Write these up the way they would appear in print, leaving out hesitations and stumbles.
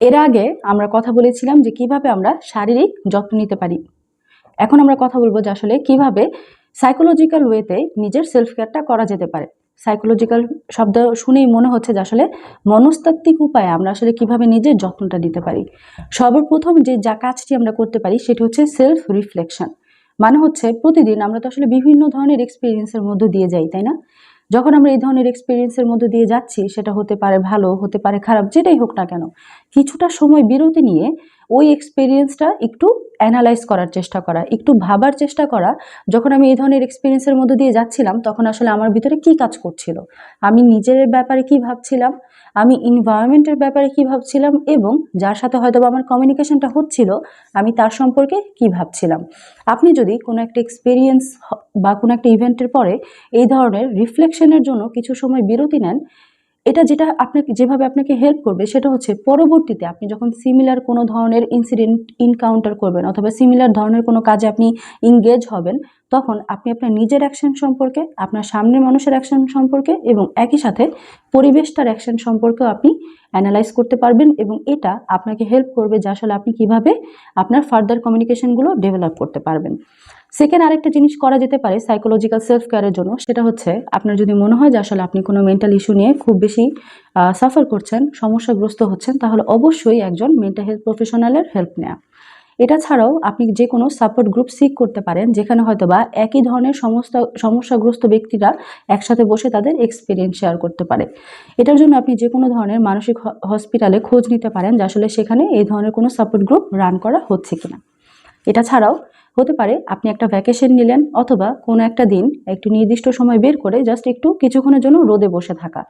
এর আগে আমরা কথা বলেছিলাম যে কিভাবে আমরা শারীরিক যত্ন নিতে পারি। এখন আমরা কথা বলবো যে আসলে কিভাবে সাইকোলজিক্যাল ওয়েতে নিজের সেলফ কেয়ারটা করা যেতে পারে। সাইকোলজিক্যাল শব্দ শুনেই মনে হচ্ছে যে আসলে মনস্তাত্ত্বিক উপায়ে আমরা আসলে কিভাবে নিজের যত্নটা নিতে পারি। সর্বপ্রথম যে কাজটি আমরা করতে পারি সেটি হচ্ছে সেলফ রিফ্লেকশন। মানে হচ্ছে প্রতিদিন আমরা তো আসলে বিভিন্ন ধরনের এক্সপিরিয়েন্সের মধ্য দিয়ে যাই, তাই না? যখন আমরা এই ধরনের এক্সপিরিয়েন্সের মধ্য দিয়ে যাচ্ছি, সেটা হতে পারে ভালো, হতে পারে খারাপ, যেটাই হোক না কেন, কিছুটা সময় বিরতি নিয়ে ওই এক্সপিরিয়েন্সটা একটু অ্যানালাইজ করার চেষ্টা করা, একটু ভাবার চেষ্টা করা। যখন আমি এই ধরনের এক্সপিরিয়েন্সের মধ্য দিয়ে যাচ্ছিলাম, তখন আসলে আমার ভিতরে কি কাজ করছিল, আমি নিজের ব্যাপারে কি ভাবছিলাম, আমি এনভায়রনমেন্টের ব্যাপারে কি ভাবছিলাম, এবং যার সাথে হয়তো আমার কমিউনিকেশনটা হচ্ছিল আমি তার সম্পর্কে কি ভাবছিলাম। আপনি যদি কোনো একটা এক্সপিরিয়েন্স বা কোনো একটা ইভেন্টের পরে এই ধরনের রিফ্লেকশনের জন্য কিছু সময় বিরতি নেন, এটা যেটা আপনাকে যেভাবে আপনাকে হেল্প করবে সেটা হচ্ছে পরবর্তীতে আপনি যখন সিমিলার কোনো ধরনের ইনসিডেন্ট ইনকাউন্টার করবেন অথবা সিমিলার ধরনের কোনো কাজে আপনি ইংগেজ হবেন, তখন আপনি আপনার নিজের অ্যাকশন সম্পর্কে, আপনার সামনের মানুষের অ্যাকশন সম্পর্কে এবং একই সাথে পরিবেশটার অ্যাকশন সম্পর্কেও আপনি অ্যানালাইজ করতে পারবেন, এবং এটা আপনাকে হেল্প করবে যে আসলে আপনি কিভাবে আপনার ফার্দার কমিউনিকেশনগুলো ডেভেলপ করতে পারবেন। সেকেন্ড আরেকটা জিনিস করা যেতে পারে সাইকোলজিক্যাল সেলফ কেয়ারের জন্য, সেটা হচ্ছে আপনার যদি মনে হয় যে আসলে আপনি কোনো মেন্টাল ইস্যু নিয়ে খুব বেশি সাফার করছেন, সমস্যাগ্রস্ত হচ্ছেন, তাহলে অবশ্যই একজন মেন্টাল হেলথ প্রফেশনালের হেল্প নেওয়া। এটা ছাড়াও আপনি যে কোনো সাপোর্ট গ্রুপ সিক করতে পারেন, যেখানে হয়তোবা একই ধরনের সমস্যাগ্রস্ত ব্যক্তিরা একসাথে বসে তাদের এক্সপিরিয়েন্স শেয়ার করতে পারে। এটার জন্য আপনি যে কোনো ধরনের মানসিক হসপিটালে খোঁজ নিতে পারেন যে আসলে সেখানে এই ধরনের কোনো সাপোর্ট গ্রুপ রান করা হচ্ছে কিনা। এটা ছাড়াও হতে পারে আপনি একটা ভ্যাকেশন নিলেন, অথবা কোনো একটা দিন একটু নির্দিষ্ট সময় বের করে জাস্ট একটু কিছুক্ষণের জন্য রোদে বসে থাকা।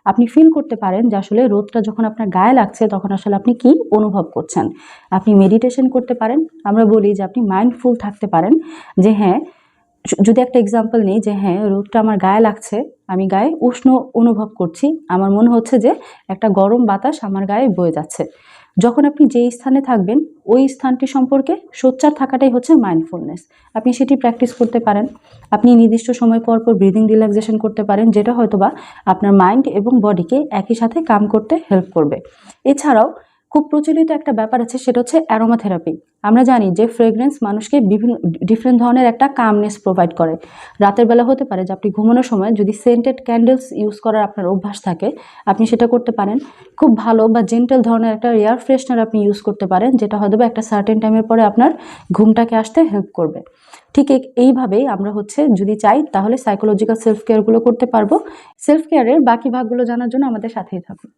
আপনি ফিল করতে পারেন যে আসলে রোদটা যখন আপনার গায়ে লাগছে তখন আসলে আপনি কি অনুভব করছেন। আপনি মেডিটেশন করতে পারেন। আমরা বলি যে আপনি মাইন্ডফুল থাকতে পারেন, যে হ্যাঁ, যদি একটা এক্সাম্পল নিই, যে হ্যাঁ, রোদটা আমার গায়ে লাগছে, আমি গায়ে উষ্ণ অনুভব করছি, আমার মনে হচ্ছে যে একটা গরম বাতাস আমার গায়ে বয়ে যাচ্ছে। যখন আপনি যেই স্থানে থাকবেন ওই স্থানটি সম্পর্কে সোচ্চার থাকাটাই হচ্ছে মাইন্ডফুলনেস। আপনি সেটি প্র্যাকটিস করতে পারেন। আপনি নির্দিষ্ট সময় পর পর ব্রিদিং রিল্যাক্সেশন করতে পারেন, যেটা হয়তোবা আপনার মাইন্ড এবং বডিকে একই সাথে কাম করতে হেল্প করবে। এছাড়াও খুব প্রচলিত একটা ব্যাপার আছে, সেটা হচ্ছে অ্যারোমা থেরাপি। আমরা জানি যে ফ্রেগরেন্স মানুষকে বিভিন্ন ডিফারেন্ট ধরনের একটা কামনেস প্রোভাইড করে। রাতের বেলা হতে পারে যে আপনি ঘুমানোর সময় যদি সেন্টেড ক্যান্ডেলস ইউজ করার আপনার অভ্যাস থাকে, আপনি সেটা করতে পারেন। খুব ভালো বা জেন্টেল ধরনের একটা এয়ার ফ্রেশনার আপনি ইউজ করতে পারেন, যেটা হয়তো একটা সার্টেন টাইমের পরে আপনার ঘুমটাকে আসতে হেল্প করবে। ঠিক এইভাবেই আমরা যদি চাই তাহলে সাইকোলজিক্যাল সেলফ কেয়ারগুলো করতে পারবো। সেলফ কেয়ারের বাকি ভাগগুলো জানার জন্য আমাদের সাথেই থাকুন।